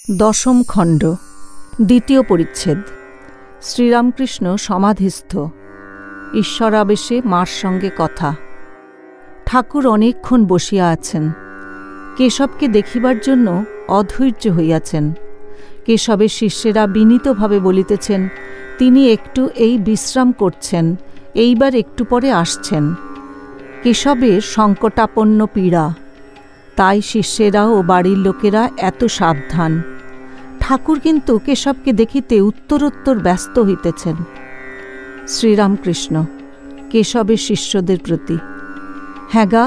দশম খণ্ড, দ্বিতীয় পরিচ্ছেদ। শ্রীরামকৃষ্ণ সমাধিস্থ, ঈশ্বরাবেশে মার সঙ্গে কথা। ঠাকুর অনেকক্ষণ বসিয়া আছেন। কেশবকে দেখিবার জন্য অধৈর্য হইয়াছেন। কেশবের শিষ্যেরা বিনীতভাবে বলিতেছেন, তিনি একটু এই বিশ্রাম করছেন, এইবার একটু পরে আসছেন। কেশবের সংকটাপন্ন পীড়া, তাই শিষ্যেরা ও বাড়ির লোকেরা এত সাবধান। ঠাকুর কিন্তু কেশবকে দেখিতে উত্তরোত্তর ব্যস্ত হইতেছেন। শ্রীরামকৃষ্ণ কেশবের শিষ্যদের প্রতি, হ্যাঁ গা,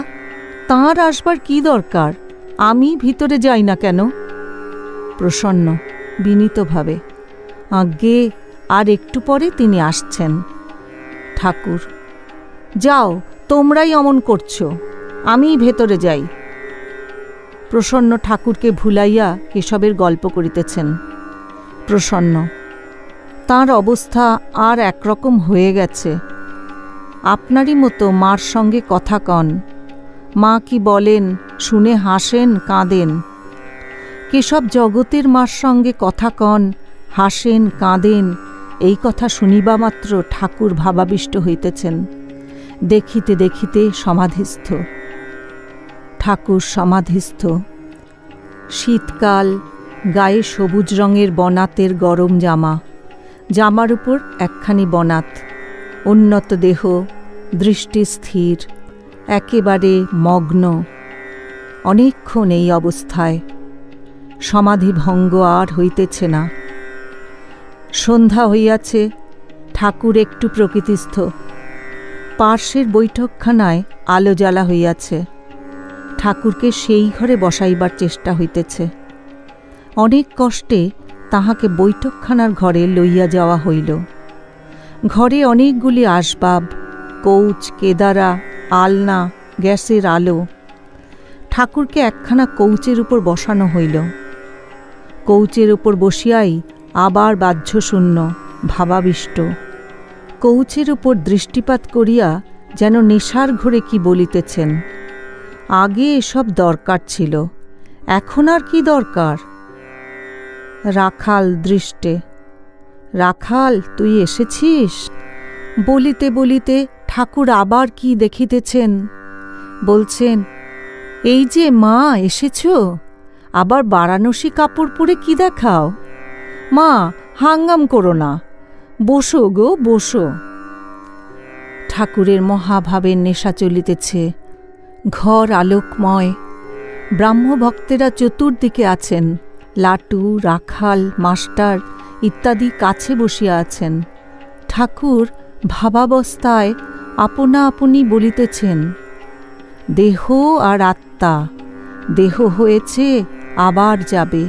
তাঁর আসবার কি দরকার? আমি ভিতরে যাই না কেন? প্রসন্ন বিনীতভাবে, আজ্ঞে, আর একটু পরে তিনি আসছেন। ঠাকুর, যাও, তোমরাই অমন করছো, আমি ভেতরে যাই। প্রসন্ন ঠাকুরকে ভুলাইয়া কেশবের গল্প করিতেছেন। প্রসন্ন, তাঁর অবস্থা আর একরকম হয়ে গেছে। আপনারই মতো মার সঙ্গে কথা কন। মা কি বলেন শুনে হাসেন, কাঁদেন। কেশব জগতের মার সঙ্গে কথা কন, হাসেন, কাঁদেন, এই কথা শুনিবা মাত্র ঠাকুর ভাবাবিষ্ট হইতেছেন। দেখিতে দেখিতে সমাধিস্থ। ঠাকুর সমাধিস্থ। শীতকাল, গায়ে সবুজ রঙের বনাতের গরম জামা, জামার উপর একখানি বনাত, উন্নত দেহ, দৃষ্টি স্থির, একেবারে মগ্ন। অনেকক্ষণ এই অবস্থায়। সমাধিভঙ্গ আর হইতেছে না। সন্ধ্যা হইয়াছে। ঠাকুর একটু প্রকৃতিস্থ। পার্শ্বের বৈঠকখানায় আলো জ্বালা হইয়াছে। ঠাকুরকে সেই ঘরে বসাইবার চেষ্টা হইতেছে। অনেক কষ্টে তাহাকে বৈঠকখানার ঘরে লইয়া যাওয়া হইল। ঘরে অনেকগুলি আসবাব, কৌচ, কেদারা, আলনা, গ্যাসের আলো। ঠাকুরকে একখানা কৌচের উপর বসানো হইল। কৌচের উপর বসিয়াই আবার বাহ্যশূন্য, ভাবাবিষ্ট। কৌচের উপর দৃষ্টিপাত করিয়া যেন নেশার ঘরে কি বলিতেছেন। আগে এসব দরকার ছিল, এখন আর কি দরকার? রাখাল দৃষ্টে, রাখাল, তুই এসেছিস? বলিতে বলিতে ঠাকুর আবার কি দেখিতেছেন। বলছেন, এই যে মা এসেছ, আবার বারাণসী কাপড় পরে কি দেখাও? মা, হাঙ্গাম করো না, বসো গো, বসো। ঠাকুরের মহাভাবের নেশা চলিতেছে। ঘর আলোকময়। ব্রাহ্মভক্তেরা চতুর্দিকে আছেন। লাটু, রাখাল, মাস্টার ইত্যাদি কাছে বসিয়া আছেন। ঠাকুর ভাবাবস্থায় আপনা আপনি বলিতেছেন, দেহ আর আত্মা, দেহ হয়েছে, আবার যাবে,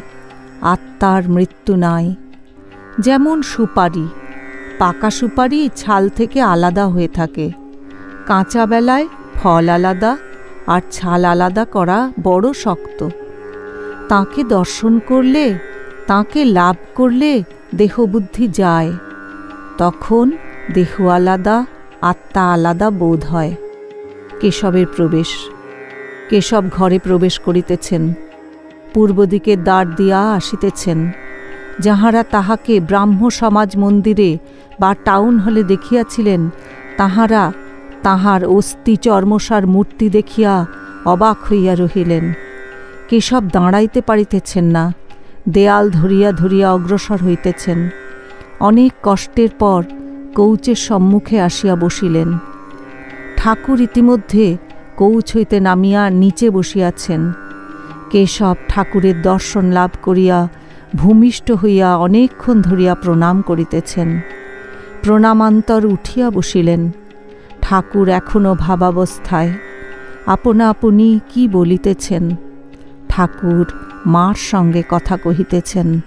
আত্মার মৃত্যু নাই। যেমন সুপারি, পাকা সুপারি ছাল থেকে আলাদা হয়ে থাকে। কাঁচা বেলায় ফল আলাদা আর ছাল আলাদা করা বড় শক্ত। তাঁকে দর্শন করলে, তাঁকে লাভ করলে দেহবুদ্ধি যায়। তখন দেহ আলাদা, আত্মা আলাদা বোধ হয়। কেশবের প্রবেশ। কেশব ঘরে প্রবেশ করিতেছেন। পূর্ব দিকে দ্বার দিয়া আসিতেছেন। যাহারা তাহাকে ব্রাহ্ম সমাজ মন্দিরে বা টাউন হলে দেখিয়াছিলেন, তাহারা তাহার অস্থি চর্মসার মূর্তি দেখিয়া অবাক হইয়া রহিলেন। কেশব দাঁড়াইতে পারিতেছেন না। দেয়াল ধরিয়া ধরিয়া অগ্রসর হইতেছেন। অনেক কষ্টের পর কৌচের সম্মুখে আসিয়া বসিলেন। ঠাকুর ইতিমধ্যে কৌচ হইতে নামিয়া নিচে বসিয়াছেন। কেশব ঠাকুরের দর্শন লাভ করিয়া ভূমিষ্ঠ হইয়া অনেকক্ষণ ধরিয়া প্রণাম করিতেছেন। প্রণামান্তর উঠিয়া বসিলেন। ঠাকুর এখনও ভাবাবস্থায়। আপনা আপনি কি বলিতেছেন। ঠাকুর মার সঙ্গে কথা কহিতেছেন।